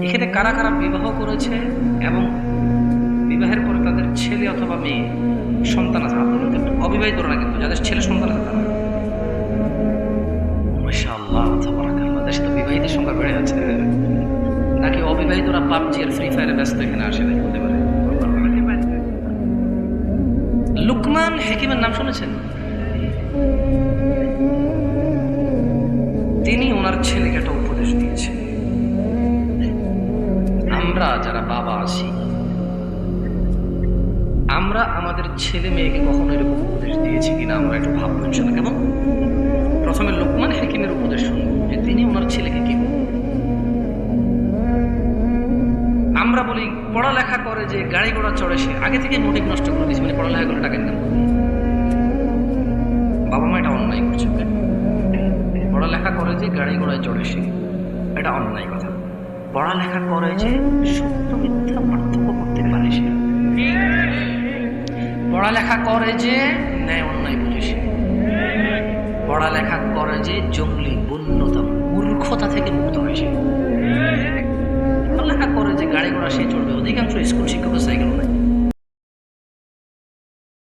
এখানে কারা কারা বিবাহ করেছে এবং বিবাহের পরে তাদের ছেলে অথবা মেয়ে সন্তান আছে, হাত তুলুন। কিন্তু অবিবাহিতরা না, কিন্তু যাদের ছেলে সন্তান আছে তারা। মাশাআল্লাহ, তাবারাকাল্লাহ। দেশে তো বিবাহিতের সংখ্যা বেড়ে যাচ্ছে, নাকি অবিবাহিতরা পাবজি আর ফ্রি ফায়ারে ব্যস্ত এখানে আসে নাই হতে পারে। লুকমান হাকিমের নাম শুনেছেন? তিনি ওনার ছেলেকে একটা উপদেশ দিয়েছেন। আমরা যারা বাবা আছি, আমরা আমাদের ছেলে মেয়েকে কখনো এরকম উপদেশ দিয়েছি কিনা আমরা একটু ভাববেন। শোনা কেমন? প্রথমে লুকমান হাকিমের উপদেশ শুনবো যে তিনি ওনার ছেলেকে কি বলবেন। আমরা বলি পড়ালেখা করে যে গাড়ি ঘোড়া চড়ে সে, আগে থেকে মোটিভ নষ্ট করে দিয়েছে, মানে পড়ালেখা করে টাকা ইনকাম করবে। বাবা মা এটা অন্যায় করছে। পড়ালেখা করে যে গাড়ি ঘোড়ায় চড়ে সে, এটা অন্যায় কথা। পড়ালেখা করে যে সত্য মিথ্যা পার্থক্য করতে পারে সে, পড়ালেখা করে যে ন্যায় অন্যায় বুঝে সে, পড়ালেখা করে যে জঙ্গলি বন্যতা মূর্খতা থেকে মুক্ত হয় সে, পড়ালেখা করে যে গাড়ি ঘোড়া সে চড়বে। অধিকাংশ স্কুল শিক্ষকের সাইকেল নাই।